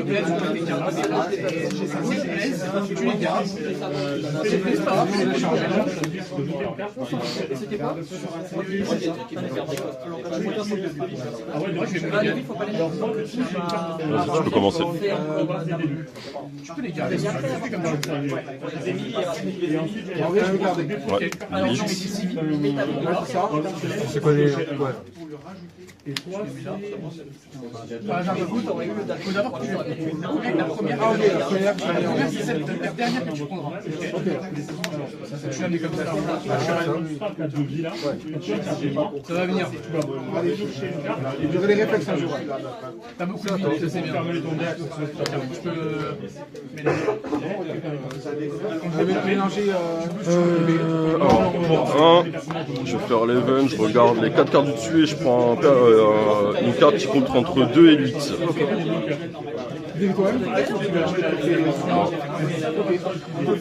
plaisent, tu les gardes. Si elles te plaisent, tu les gardes. Si elles te plaisent pas, tu les changes. Tu peux commencer. Tu peux les garder. Tu fais comme ça. Ouais. Alors, j'en mets des civils. C'est quoi les... Par exemple, il faut d'abord que tu aies la première. Ah, ok, la première, c'est celle de la dernière que tu prendras. Je l'ai amené comme ça. Ça va venir. J'aurai les réflexes un jour. T'as beaucoup de vie, c'est bien. Je peux Je vais mélanger... Alors, pour 1, je vais faire l'event, je regarde les 4 cartes du dessus et je prends une carte qui compte entre 2 et 8. Dis quand même.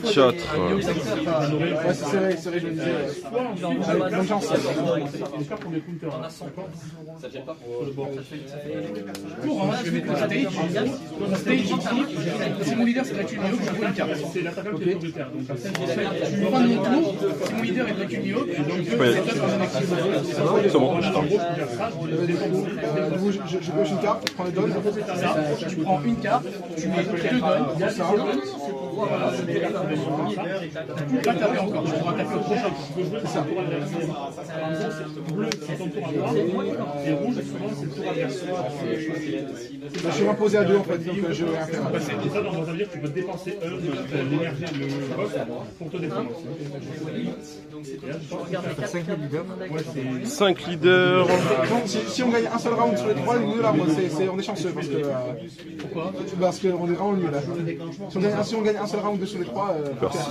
4. Ouais, c'est vrai, je me disais. Bonne chance. Tour 1, je vais mettre le stage. Stage ici. Si mon leader c'est la Tunio, je joue une carte. Je prends mon tour. Si mon leader est la Tunio, je peux setup un actif. C'est bon, je start. Je coche une carte, je prends les donnes. C'est ça. Tu prends une carte, tu mets 2 donnes. Ça. Tu peux pas taper encore, tu pourras taper au prochain. C'est ça. Je suis reposé à 2 en fait, donc je vais rien faire. Ça veut dire que tu peux dépenser l'énergie, le boss pour te défendre. 5 leaders. Donc, si on gagne un seul round sur les 3, nous là, on est chanceux parce que. Pourquoi? Parce qu'on est vraiment nul là. Si on gagne un seul round sur les 3,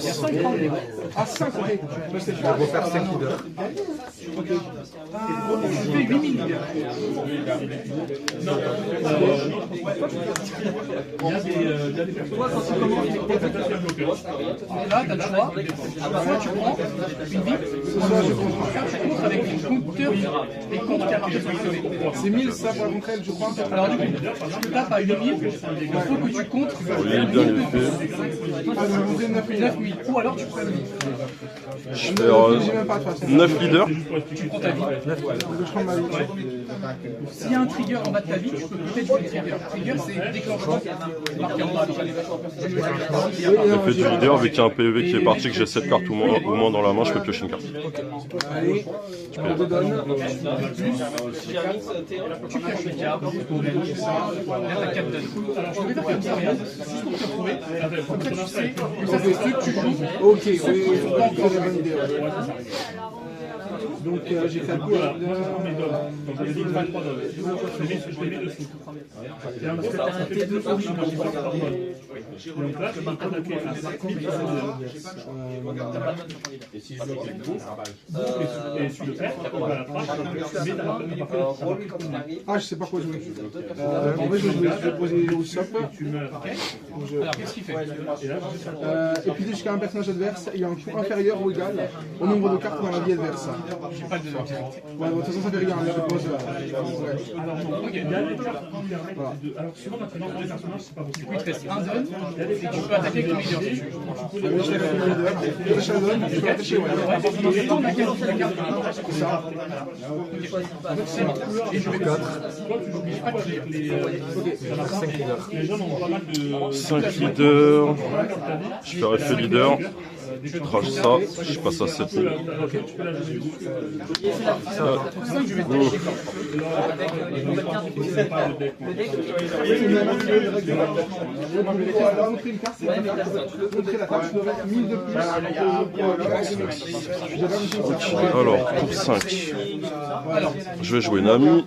il y a 5 rounds. Ah, 5, ok. Je vais faire 5 leaders. Ok. Je fais 8000 leaders. Toi, quand tu commences, là, tu as le choix. Soit tu prends une vie, soit tu contre avec une compteur et contre qui a marqué sélectionné. C'est 1000 ça pour la contre elle, je crois. Alors du coup, tu tapes à 8000, il faut que tu comptes Oui, bien les faits. 9000. Ou alors tu prends une vie. Je vais faire 9 leaders. Tu prends ta vie. Je prends ma vie. S'il y a un trigger en bas de ta vie, tu peux peut-être jouer le trigger. Trigger, c'est déclenchement marqué en bas. L'effet du leader, vu qu'il y a un PEV qui est parti, que j'ai 7 cartes ou moins dans la main, je peux piocher une carte. Allez, je prends 2 donnes. Tu pioches une carte. Là, t'as 4 donnes. Je vais faire comme ça, regarde. Juste pour te retrouver. Comme ça, tu sais que ça, c'est ceux que tu joues. Ok, oui, pas encore de bonne idée. Donc j'ai fait le coup là. Donc j'avais dit 23 dollars. Je l'ai mis dessous. Ça fait 2 fois par donne. Donc là, je peux attaquer à 5000 et si je le fais et si je le perds, on va la trace, mais t'as pas Ah, je sais pas quoi jouer. En vrai, je vais poser au sop. tu meurs. Alors, qu'est-ce qu'il fait? Et puis jusqu'à un personnage adverse, il y a un coût inférieur ou égal au nombre de cartes dans la vie adverse. J'ai pas de données directes. Ouais, de toute façon, ça fait rien, je pose. Alors, souvent, maintenant, pour les personnages, c'est pas Du possible. coup, il te reste un donne et tu peux attaquer avec ton leader si tu veux. Je fais la donne, je peux attacher, ouais. Tu tournes la carte, c'est ça. Et je vais 4. Les gens ont pas mal de. 5 leaders. Je fais effet leader. Je trash ça, je passe à 7000. Alors, pour 5, je vais jouer Nami.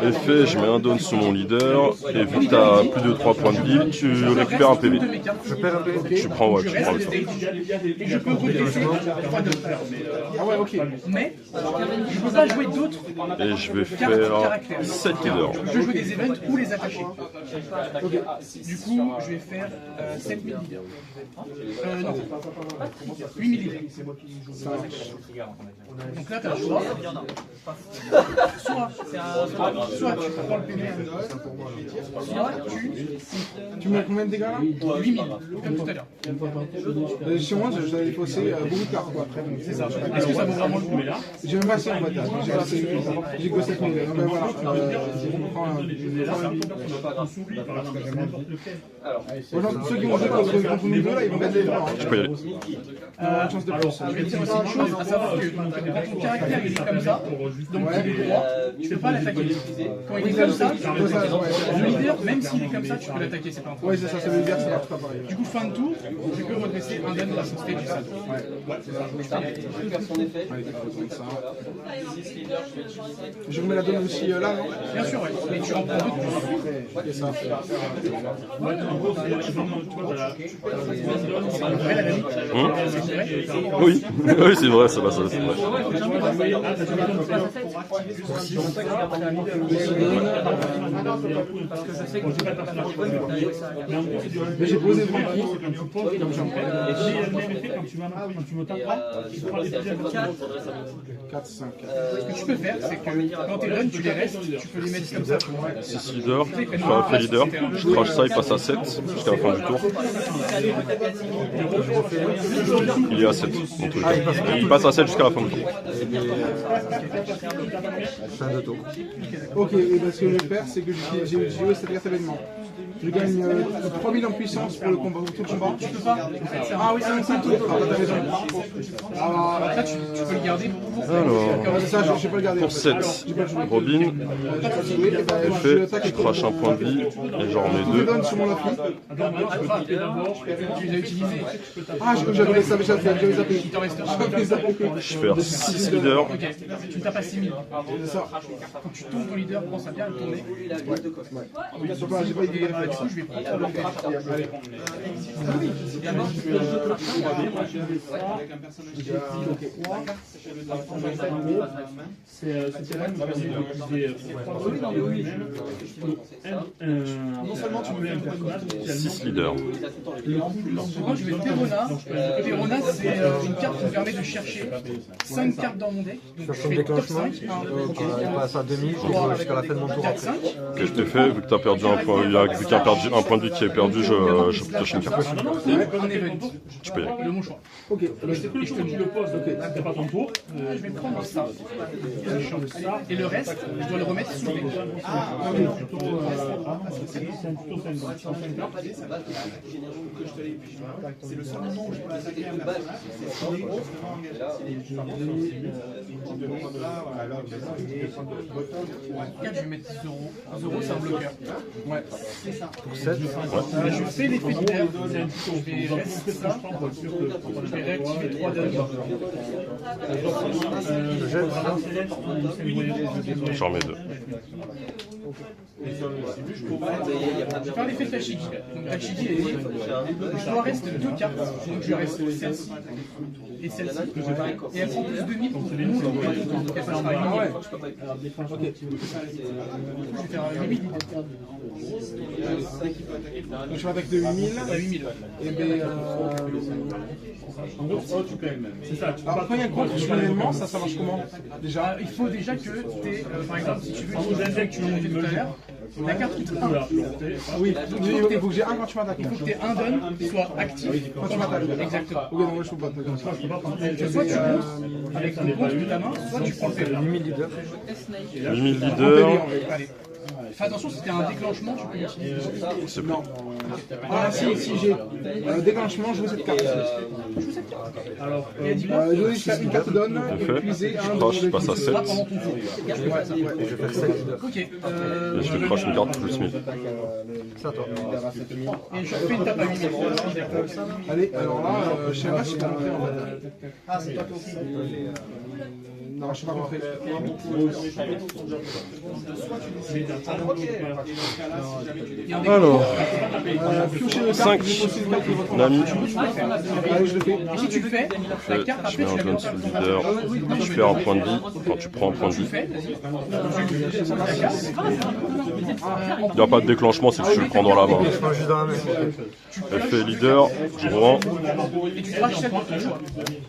Effet, je mets un down sur mon leader. Et vu que tu as plus de 3 points de vie, tu récupères un PV. Je perds un PV. Tu prends le temps. Et je peux redresser 3 d'or. Ah ouais, ok. Mais je peux pas jouer d'autres Et je vais cartes faire caractères. 7 leaders. Je peux jouer des events ou les attacher. Du coup, je vais faire 7000 leaders. Non, 8000 leaders. Donc là, tu as le choix. Soit tu prends le PV, soit Tu mets combien de dégâts là 8000, comme tout à l'heure. Chez moi, j'avais défaussé beaucoup de cartes quoi, après. C'est ça. Est-ce que ça vaut vraiment le coup? J'ai même pas assez en fait. J'ai que 7000. Donc voilà. Ceux qui vont jouer contre nous deux là, ils vont gagner les droits. Je peux y aller. Une chance de plus. Je vais dire aussi une chose, à savoir que quand ton caractère il est comme ça, donc il est droit, tu peux pas l'attaquer. Quand il est comme ça, le leader, même s'il est comme ça, tu peux l'attaquer, c'est pas un problème. Oui, c'est ça, ça veut dire que ça marche pas pareil. Du coup, fin de tour, je peux redresser un don de la société du salon. Je remets la donne aussi là, non? Bien sûr, ouais. Mais tu en prends deux de plus. C'est ça. Ouais, la dynamique. C'est vrai. Oui, oui c'est vrai, ça va, c'est vrai. Mais j'ai posé devant qui? Quand tu me taperas, tu prends les pieds 4, 5. Ce que tu peux faire, c'est que quand t'es done, tu les restes, tu peux les mettre comme ça. 6 leaders, je fais un free leader, je crache ça, il passe à 7 jusqu'à la fin du tour. Il est à 7 dans tous les cas. Il passe à 7 jusqu'à la fin du tour. Fin de tour. Ok, et ben, ce que je vais faire, c'est que j'ai joué cette carte événement. Je gagne 3000 en puissance pour le combat, pour tout le combat. Tu peux pas. Ah oui, c'est un tout. Ah, t'as raison. Alors, Là, tu peux le garder pour. Alors, c'est ça, je vais pas le garder. pour 7, Robin, je crache un point de vie et j'en Je mets 2. donne sur mon appli. Tu les as utilisés. Ah, j'avais ça, j'avais zappé. Il t'en reste un. J'avais zappé. Je vais faire 6 leaders. Ok, tu ne tapes pas 6000. C'est ça. Quand tu tournes ton leader, pense à bien le tourner. J'ai pas idée. Du coup, je vais prendre le Allez. C'est là que vous avez non seulement tu me mets un personnage, 6 leaders. Moi, je vais Perona. Perona, c'est une carte qui me permet de chercher 5 cartes dans mon deck. Donc, je fais top 5. Je passe à demi, je joue jusqu'à la fin de mon tour. 4, 5. Que je t'ai fait, vu que tu as perdu un point, vu qu'il y a perdu un point de vie qui est perdu, je pioche une carte. Un event. Tu peux y aller. De mon choix. Ok, c'est cool, je te le pose, c'est pas ton tour. Je vais prendre ça. Et le reste, je dois le remettre sous le deck. Je vais mettre 0. 0, c'est un bloqueur. Ouais. Pour 7, Je fais l'effet leader. Je vais rester ça. Je vais réactiver 3 dodges. je jette. J'en mets 2. Je vais faire l'effet de Tashigi. Donc Tashigi est libre. Je dois rester 2 cartes. Donc je reste celle-ci et celle-ci. Et elle prend plus de 2000 pour mon tour. Donc elle passe par 8000. Je vais faire 8000. donc je m'attaque de 8000. À 8000. Et ben, En gros, tu payes même. C'est ça, tu peux alors pas. quand il y a un contre sur l'événement, ça marche comment? Déjà, Il faut déjà que tu aies, par exemple, si tu veux utiliser le deck que tu l'as fait tout à l'heure, la carte coûte 1. oui, il faut que j'ai un quand tu m'attaques. Il faut que tu aies un don soit actif Quand tu m'attaques. Exactement. Ok, donc là je peux pas attaquer comme ça. Soit tu montes avec ton compte de ta main, soit tu prends le PV. 8000 leaders. 8000 leaders. Allez. Fais attention, si c'était un déclenchement, tu peux l'utiliser. C'est bon. Ah si j'ai déclenchement, je joue cette carte. Il a dit quoi? Je joue une carte donne, épuisé, Je crache, je passe à 7. Là, pendant ton tour. Et je fais 7 leaders. Ok. Et je vais crash une carte plus 1000. C'est à toi. Et je fais une tape à 8000. Allez, alors là, je sais pas si t'as montré en fait. Non, je sais pas rentré. Alors, Piochez le 5. carte, déposez une carte de votre Nami. Allez, je le fais. Et si tu le fais, la carte Je après mets un tu la jaune sous le leader. Je perds un point de vie. Enfin, tu prends un point de vie. Il n'y a pas de déclenchement si tu le prends dans la main. Je prends juste dans la main. Effet leader, jouant. et tu traches celle de ton choix.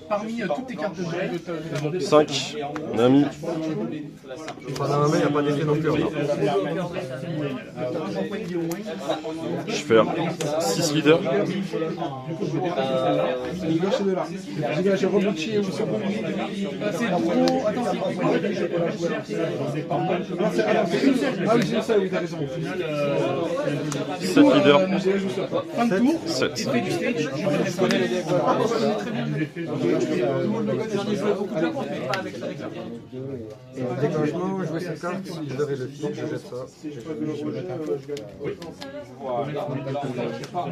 Parmi toutes tes cartes de 5. Nami. Je prends dans la main, il n'y a pas d'effet non plus. Non. Je fais 6 leaders. Gauche de là. J'ai rebouché ou sur c'est trop. Attends, c'est une seule. Ah oui, c'est une seule, oui, t'as raison. 7 leaders. fin de tour, 7. effet du stage, Déclenchement, jouer cette carte, si je l'avais le fil, je jette ça.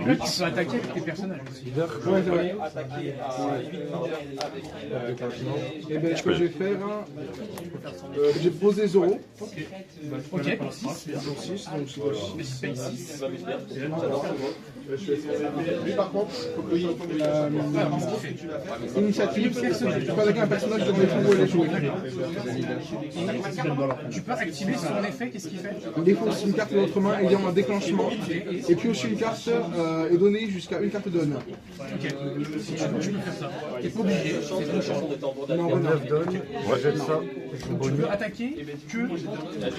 là tu peux attaquer avec tes personnages aussi. Ouais, c'est vrai. Et ben, ce que je vais faire, j'ai posé Zoro. Ok, pour 6. Sur 6, donc je dois Mais si tu payes 6, lui par contre, initiative, je peux attaquer un personnage de défaut où elle est jouée. tu peux activer son effet, qu'est-ce qu'il fait? Il défausse une carte de votre main ayant un déclenchement, et puis aussi une carte est donnée jusqu'à une carte donne. Ok, si tu veux, tu peux faire ça. T'es pas obligé, c'est ton choix. Non, 9 donne, je jette ça, je Tu bonus. peux attaquer que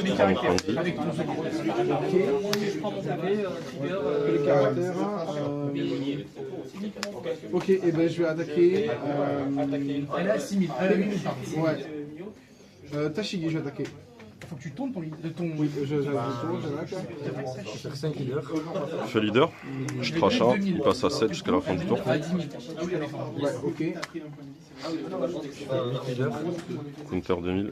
les caractères avec ton second. les caractères. Ok, et ben je vais attaquer. Elle est à 6000. 8000, pardon. Ouais. Tashigi, je vais attaquer. Faut que tu tournes ton. Oui, j'attaque. Je vais faire 5 leaders. Effet leader. Je trache un. Il passe à 7 jusqu'à la fin du tour. À 10 000. Ouais, ok. 8 leaders. Counter 2000.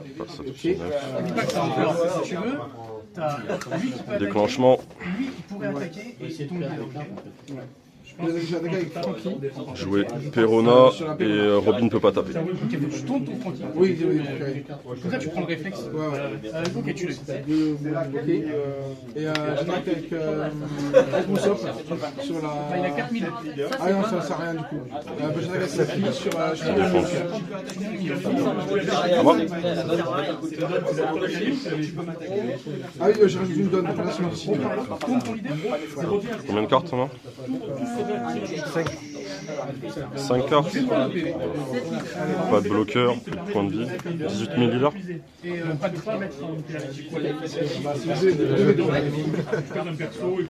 Je passe à Ok. 9. N'oublie pas que c'est un peu. Si tu veux, t'as lui qui peut attaquer. Déclenchement. Lui qui pourrait attaquer et c'est ton leader. Je vais attaquer avec Franky. Jouer Perona et Robin ne peut pas taper. Ok, faut que tu tournes ton Franky. Oui, ok. Comme ça, tu prends le réflexe. Ouais, ouais. Ok, tu l'as. Ok. Et j'attaque avec Moussop sur la. Il a 4000. Ah non, ça sert à rien du coup. J'attaque avec sa fille sur la. Ah bon? Ah oui, je rajoute une donne. Là, c'est merci. Tourne ton leader. Combien de cartes on a? 5 cartes. Pas de bloqueur, plus de points de vie. 18 000 leaders. Et pas de 3 mètres. Bah, si vous avez- Faire un perso.